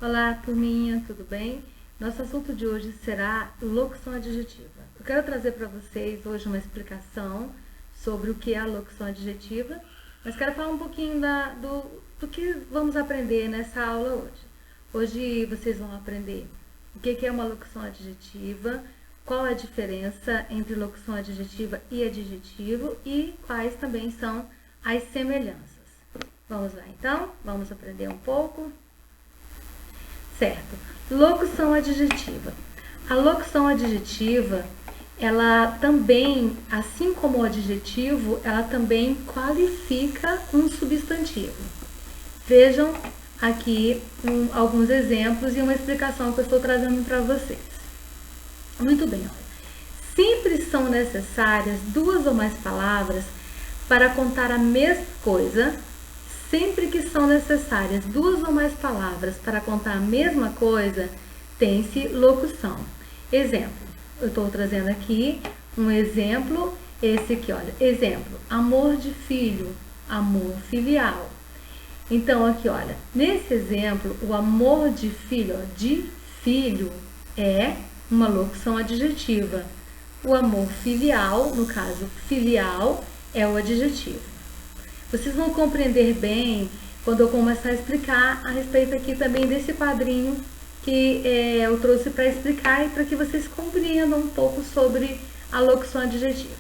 Olá, turminha, tudo bem? Nosso assunto de hoje será locução adjetiva. Eu quero trazer para vocês hoje uma explicação sobre o que é a locução adjetiva, mas quero falar um pouquinho do que vamos aprender nessa aula hoje. Hoje vocês vão aprender o que é uma locução adjetiva, qual a diferença entre locução adjetiva e adjetivo e quais também são as semelhanças. Vamos lá então? Vamos aprender um pouco? Certo. Locução adjetiva. A locução adjetiva, ela também, assim como o adjetivo, ela também qualifica um substantivo. Vejam aqui alguns exemplos e uma explicação que eu estou trazendo para vocês. Muito bem, olha. Sempre são necessárias duas ou mais palavras para contar a mesma coisa. Sempre que são necessárias duas ou mais palavras para contar a mesma coisa, tem-se locução. Exemplo, eu estou trazendo aqui um exemplo, esse aqui, olha. Exemplo, amor de filho, amor filial. Então, aqui, olha, nesse exemplo, o amor de filho é uma locução adjetiva. O amor filial, no caso, filial, é o adjetivo. Vocês vão compreender bem quando eu começar a explicar a respeito aqui também desse quadrinho que eu trouxe para explicar e para que vocês compreendam um pouco sobre a locução adjetiva.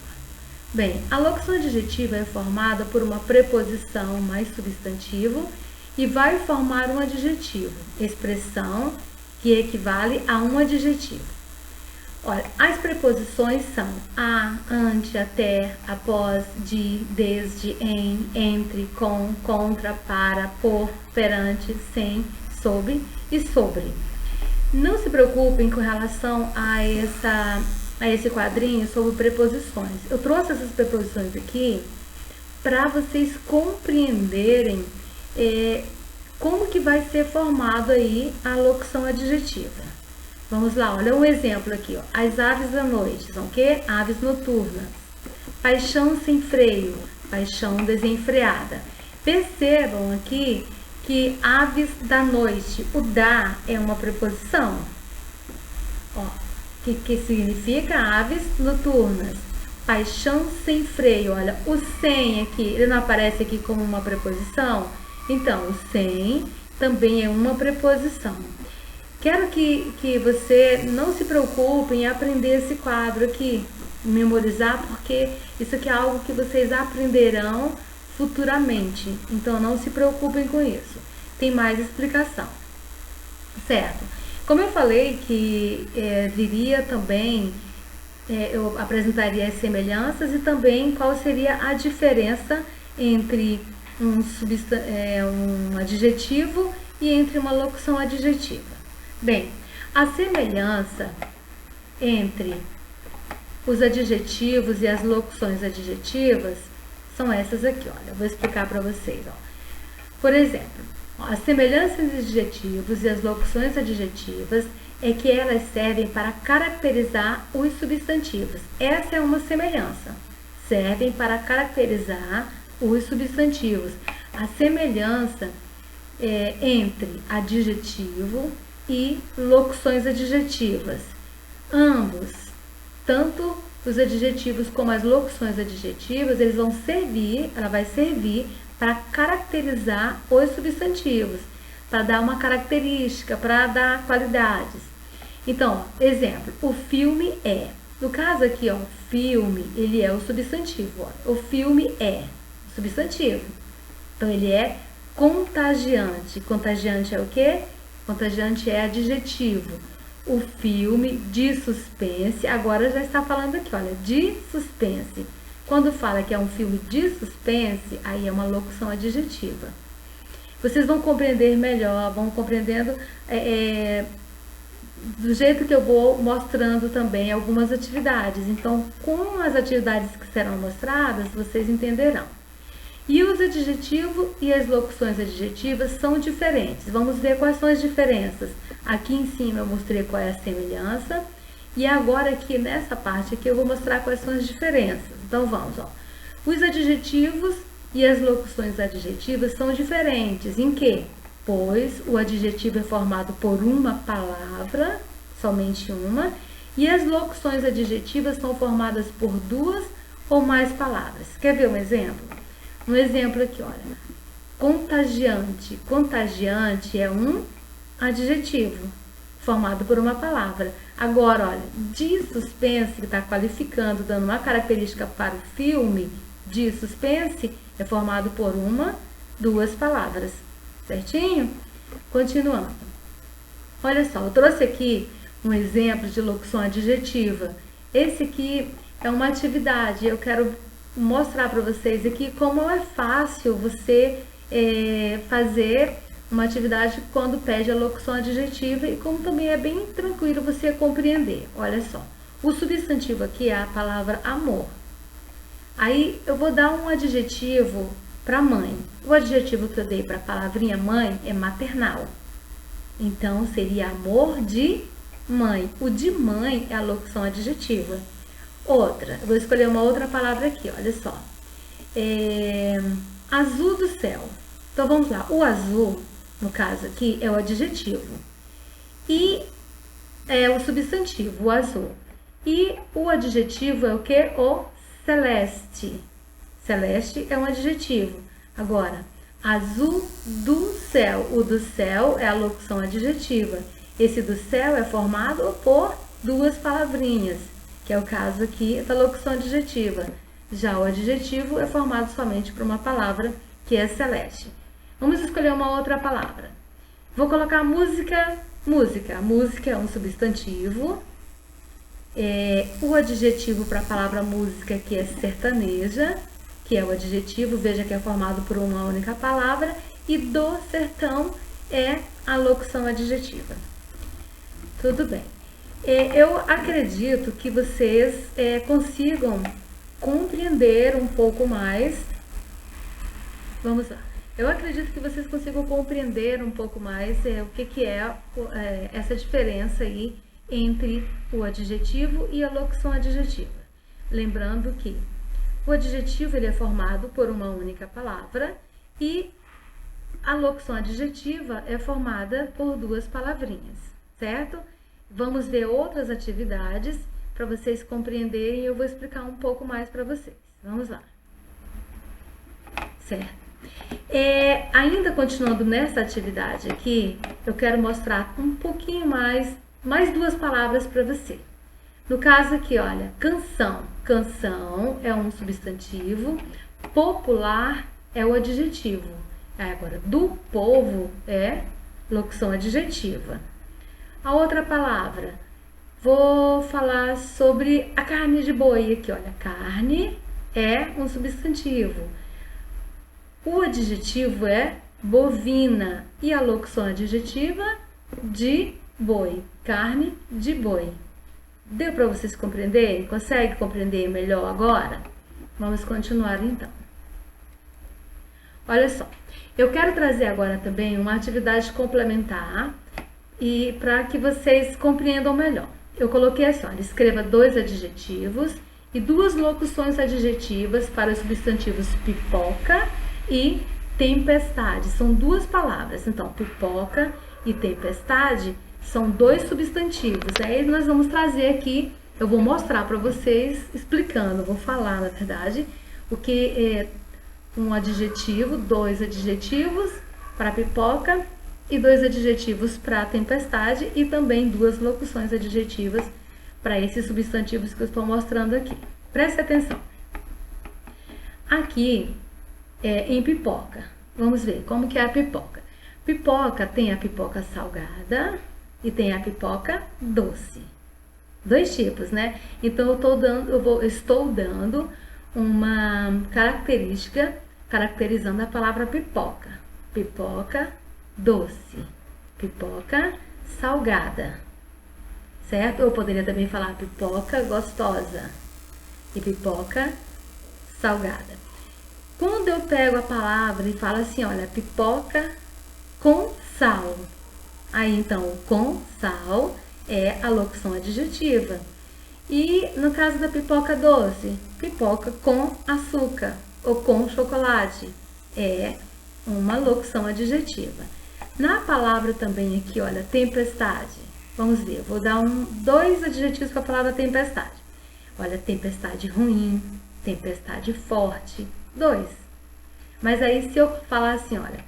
Bem, a locução adjetiva é formada por uma preposição mais substantivo e vai formar um adjetivo, expressão que equivale a um adjetivo. Olha, as preposições são a, ante, até, após, de, desde, em, entre, com, contra, para, por, perante, sem, sob e sobre. Não se preocupem com relação a esse quadrinho sobre preposições. Eu trouxe essas preposições aqui para vocês compreenderem como que vai ser formado aí a locução adjetiva. Vamos lá, olha um exemplo aqui, ó. As aves da noite são o quê? Aves noturnas. Paixão sem freio, paixão desenfreada. Percebam aqui que aves da noite, o da é uma preposição. Ó, que significa aves noturnas. Paixão sem freio, olha, o sem aqui, ele não aparece aqui como uma preposição? Então, o sem também é uma preposição. Quero que você não se preocupe em aprender esse quadro aqui, memorizar, porque isso aqui é algo que vocês aprenderão futuramente. Então, não se preocupem com isso. Tem mais explicação. Certo? Como eu falei que viria também, eu apresentaria as semelhanças e também qual seria a diferença entre um adjetivo e entre uma locução adjetiva. Bem, a semelhança entre os adjetivos e as locuções adjetivas são essas aqui, olha. Eu vou explicar para vocês, ó. Por exemplo, as semelhanças entre adjetivos e as locuções adjetivas é que elas servem para caracterizar os substantivos. Essa é uma semelhança. Servem para caracterizar os substantivos. A semelhança entre adjetivo e locuções adjetivas. Ambos, tanto os adjetivos como as locuções adjetivas, ela vai servir para caracterizar os substantivos, para dar uma característica, para dar qualidades. Então, exemplo, o filme é. No caso aqui, ó, filme, ele é o substantivo. Ó. O filme é substantivo. Então, ele é contagiante. Contagiante é o quê? Contagiante é adjetivo. O filme de suspense, agora já está falando aqui, olha, de suspense. Quando fala que é um filme de suspense, aí é uma locução adjetiva. Vocês vão compreender melhor, vão compreendendo do jeito que eu vou mostrando também algumas atividades. Então, com as atividades que serão mostradas, vocês entenderão. E os adjetivos e as locuções adjetivas são diferentes. Vamos ver quais são as diferenças. Aqui em cima eu mostrei qual é a semelhança. E agora aqui nessa parte aqui eu vou mostrar quais são as diferenças. Então vamos, ó. Os adjetivos e as locuções adjetivas são diferentes. Em quê? pois o adjetivo é formado por uma palavra, somente uma, e as locuções adjetivas são formadas por duas ou mais palavras. Quer ver um exemplo? Um exemplo aqui, olha. Contagiante. Contagiante é um adjetivo formado por uma palavra. Agora, olha, de suspense, que está qualificando, dando uma característica para o filme, de suspense é formado por duas palavras. Certinho? Continuando. Olha só, eu trouxe aqui um exemplo de locução adjetiva. Esse aqui é uma atividade. Eu quero mostrar para vocês aqui como é fácil você fazer uma atividade quando pede a locução adjetiva e como também é bem tranquilo você compreender. Olha só, o substantivo aqui é a palavra amor. Aí eu vou dar um adjetivo para mãe. O adjetivo que eu dei para a palavrinha mãe é maternal. Então seria amor de mãe. O de mãe é a locução adjetiva. Outra, eu vou escolher uma outra palavra aqui, olha só. Azul do céu. Então vamos lá, o azul, no caso aqui, é o adjetivo. E é o substantivo, o azul. E o adjetivo é o que? O celeste. Celeste é um adjetivo. Agora, azul do céu. O do céu é a locução adjetiva. Esse do céu é formado por duas palavrinhas, que é o caso aqui da locução adjetiva. Já o adjetivo é formado somente por uma palavra, que é celeste. Vamos escolher uma outra palavra. Vou colocar música. Música. Música é um substantivo. O adjetivo para a palavra música aqui é sertaneja, que é o adjetivo, veja que é formado por uma única palavra. E do sertão é a locução adjetiva. Tudo bem. Eu acredito que vocês consigam compreender um pouco mais. Vamos lá. Eu acredito que vocês consigam compreender um pouco mais o que é essa diferença aí entre o adjetivo e a locução adjetiva. Lembrando que o adjetivo ele é formado por uma única palavra e a locução adjetiva é formada por duas palavrinhas, certo? Vamos ver outras atividades para vocês compreenderem e eu vou explicar um pouco mais para vocês. Vamos lá. Certo. Ainda continuando nessa atividade aqui, eu quero mostrar um pouquinho mais duas palavras para você. No caso aqui, olha, canção. Canção é um substantivo, popular é o adjetivo. Agora, do povo é locução adjetiva. A outra palavra, vou falar sobre a carne de boi aqui, olha, carne é um substantivo. O adjetivo é bovina e a locução adjetiva de boi, carne de boi. Deu para vocês compreenderem? Consegue compreender melhor agora? Vamos continuar então. Olha só, eu quero trazer agora também uma atividade complementar e para que vocês compreendam melhor. Eu coloquei assim, olha, escreva 2 adjetivos e 2 locuções adjetivas para os substantivos pipoca e tempestade. São 2 palavras, então pipoca e tempestade são 2 substantivos. Aí nós vamos trazer aqui, eu vou mostrar para vocês explicando, vou falar na verdade o que é um adjetivo, 2 adjetivos para pipoca e 2 adjetivos para tempestade e também 2 locuções adjetivas para esses substantivos que eu estou mostrando aqui. Preste atenção. Aqui em pipoca, vamos ver como que é a pipoca. Pipoca tem a pipoca salgada e tem a pipoca doce. 2 tipos, né? Então eu estou dando uma característica caracterizando a palavra pipoca. Pipoca doce, pipoca salgada, certo? Eu poderia também falar pipoca gostosa e pipoca salgada. Quando eu pego a palavra e falo assim, olha, pipoca com sal, aí então com sal é a locução adjetiva. E no caso da pipoca doce, pipoca com açúcar ou com chocolate é uma locução adjetiva. Na palavra também aqui, olha, tempestade. Vamos ver, vou dar dois adjetivos para a palavra tempestade. Olha, tempestade ruim, tempestade forte, dois. Mas aí se eu falar assim, olha,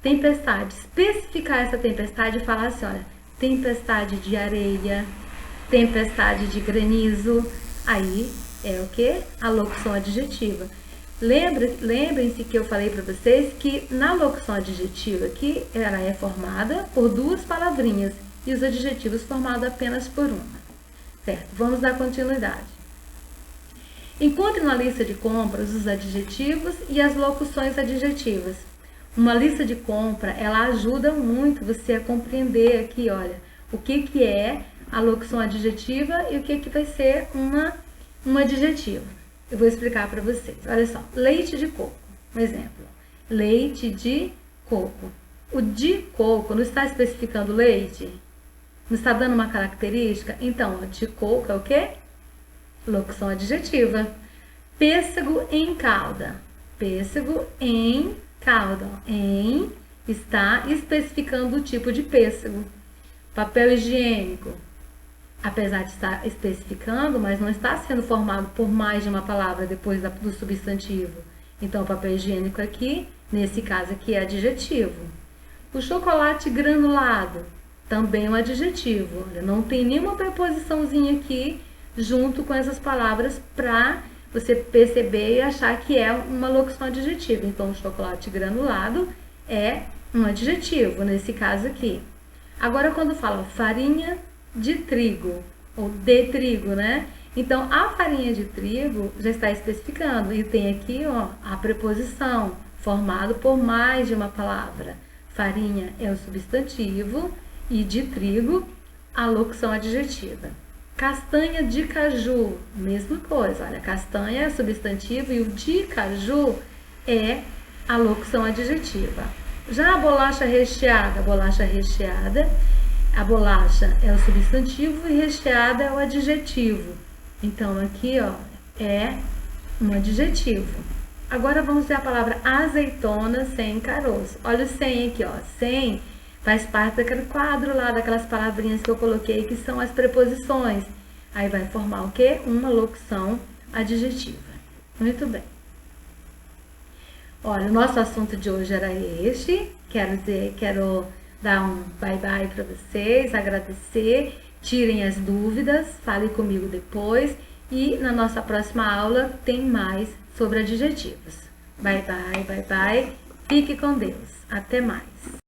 tempestade, especificar essa tempestade e falar assim, olha, tempestade de areia, tempestade de granizo, aí é o que? A locução adjetiva. Lembrem-se que eu falei para vocês que na locução adjetiva aqui, ela é formada por duas palavrinhas e os adjetivos formados apenas por uma. Certo? Vamos dar continuidade. Encontre na lista de compras os adjetivos e as locuções adjetivas. Uma lista de compra, ela ajuda muito você a compreender aqui, olha, o que é a locução adjetiva e o que vai ser um adjetivo. Eu vou explicar para vocês. Olha só, leite de coco, um exemplo. Leite de coco. O de coco não está especificando leite? Não está dando uma característica? Então, o de coco é o quê? Locução adjetiva. Pêssego em calda. Pêssego em calda. Em está especificando o tipo de pêssego. Papel higiênico. Apesar de estar especificando, mas não está sendo formado por mais de uma palavra depois do substantivo. Então, papel higiênico aqui, nesse caso aqui, é adjetivo. O chocolate granulado, também é um adjetivo. Olha, não tem nenhuma preposiçãozinha aqui junto com essas palavras para você perceber e achar que é uma locução adjetiva. Então, o chocolate granulado é um adjetivo, nesse caso aqui. Agora, quando fala farinha de trigo, ou de trigo, né? Então, a farinha de trigo já está especificando, e tem aqui, ó, a preposição, formado por mais de uma palavra. Farinha é o substantivo, e de trigo, a locução adjetiva. Castanha de caju, mesma coisa, olha, castanha é substantivo, e o de caju é a locução adjetiva. Já a bolacha recheada, a bolacha é o substantivo e recheada é o adjetivo. Então, aqui, ó, é um adjetivo. Agora, vamos ver a palavra azeitona sem caroço. Olha o sem aqui, ó. Sem faz parte daquele quadro lá, daquelas palavrinhas que eu coloquei, que são as preposições. Aí vai formar o quê? Uma locução adjetiva. Muito bem. Olha, o nosso assunto de hoje era este. Quero dar um bye-bye para vocês, agradecer, tirem as dúvidas, falem comigo depois e na nossa próxima aula tem mais sobre adjetivos. Bye-bye, bye-bye, fique com Deus, até mais.